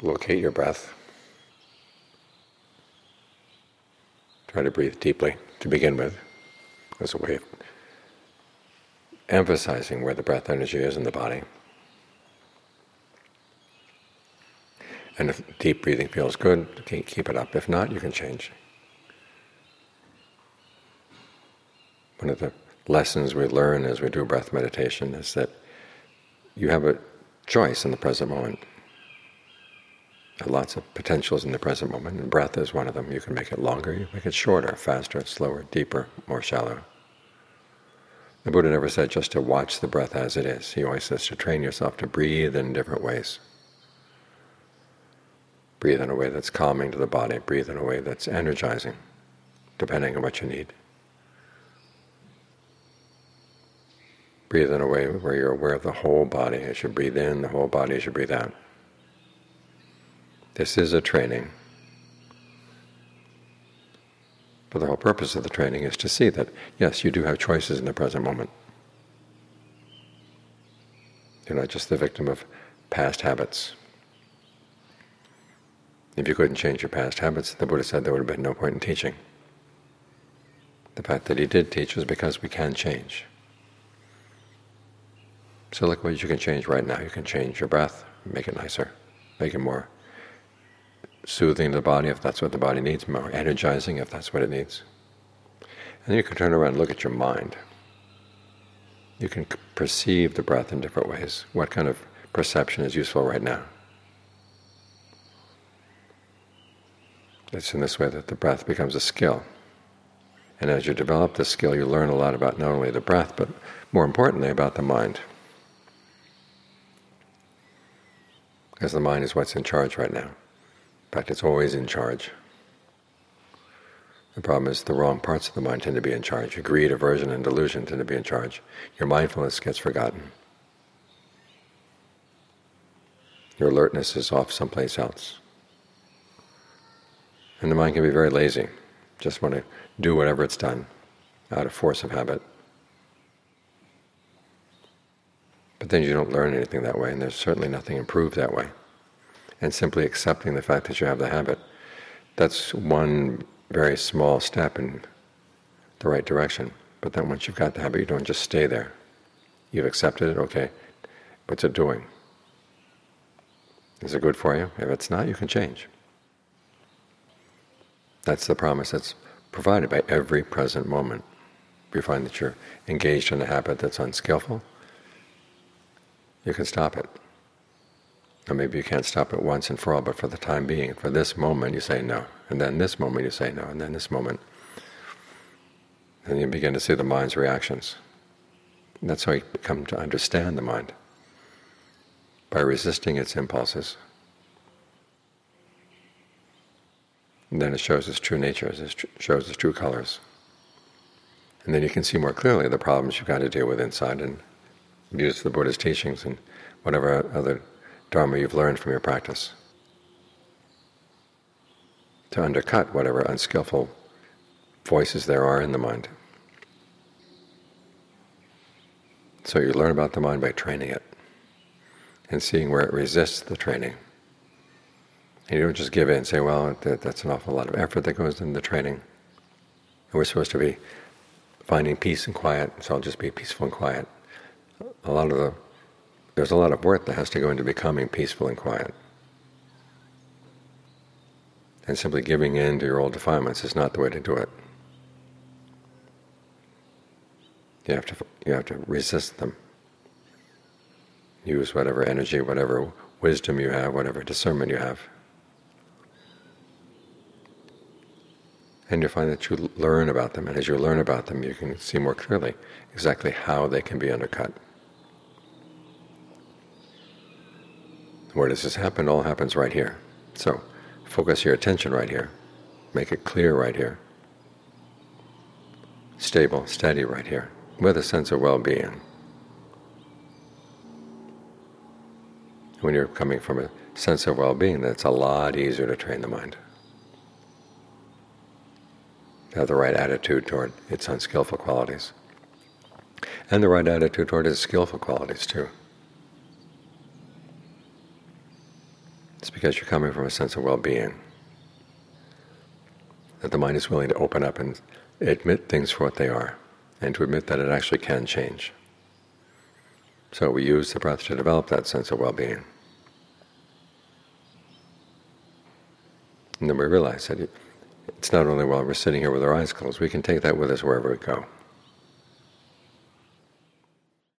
locate your breath. Try to breathe deeply to begin with, as a way of emphasizing where the breath energy is in the body. And if deep breathing feels good, keep it up. If not, you can change. One of the lessons we learn as we do breath meditation is that you have a choice in the present moment. There are lots of potentials in the present moment, and breath is one of them. You can make it longer, you can make it shorter, faster, slower, deeper, more shallow. The Buddha never said just to watch the breath as it is. He always says to train yourself to breathe in different ways. Breathe in a way that's calming to the body. Breathe in a way that's energizing, depending on what you need. Breathe in a way where you're aware of the whole body. As you breathe in, the whole body as you breathe out. This is a training. But the whole purpose of the training is to see that, yes, you do have choices in the present moment. You're not just the victim of past habits. If you couldn't change your past habits, the Buddha said there would have been no point in teaching. The fact that he did teach was because we can change. So look what you can change right now. You can change your breath, make it nicer, make it more soothing to the body if that's what the body needs, more energizing if that's what it needs. And then you can turn around and look at your mind. You can perceive the breath in different ways. What kind of perception is useful right now? It's in this way that the breath becomes a skill. And as you develop this skill, you learn a lot about not only the breath, but more importantly about the mind. Because the mind is what's in charge right now. In fact, it's always in charge. The problem is the wrong parts of the mind tend to be in charge. Your greed, aversion, and delusion tend to be in charge. Your mindfulness gets forgotten. Your alertness is off someplace else. And the mind can be very lazy, just want to do whatever it's done out of force of habit. But then you don't learn anything that way, and there's certainly nothing improved that way. And simply accepting the fact that you have the habit, that's one very small step in the right direction. But then once you've got the habit, you don't just stay there. You've accepted it, okay, what's it doing? Is it good for you? If it's not, you can change. That's the promise that's provided by every present moment. If you find that you're engaged in a habit that's unskillful, you can stop it. Or maybe you can't stop it once and for all, but for the time being, for this moment you say no, and then this moment you say no, and then this moment. And you begin to see the mind's reactions. And that's how you come to understand the mind, by resisting its impulses. And then it shows its true nature, it shows its true colors. And then you can see more clearly the problems you've got to deal with inside and use the Buddha's teachings and whatever other Dharma you've learned from your practice to undercut whatever unskillful voices there are in the mind. So you learn about the mind by training it and seeing where it resists the training. And you don't just give in and say, well, that's an awful lot of effort that goes into the training. And we're supposed to be finding peace and quiet, so I'll just be peaceful and quiet. There's a lot of work that has to go into becoming peaceful and quiet. And simply giving in to your old defilements is not the way to do it. You have to resist them. Use whatever energy, whatever wisdom you have, whatever discernment you have. And you find that you learn about them, and as you learn about them you can see more clearly exactly how they can be undercut. Where does this happen? It all happens right here. So focus your attention right here. Make it clear right here. Stable, steady right here, with a sense of well-being. When you're coming from a sense of well-being, then it's a lot easier to train the mind. Have the right attitude toward its unskillful qualities. And the right attitude toward its skillful qualities too. It's because you're coming from a sense of well-being, that the mind is willing to open up and admit things for what they are, and to admit that it actually can change. So we use the breath to develop that sense of well-being. And then we realize that it's not only while we're sitting here with our eyes closed, we can take that with us wherever we go.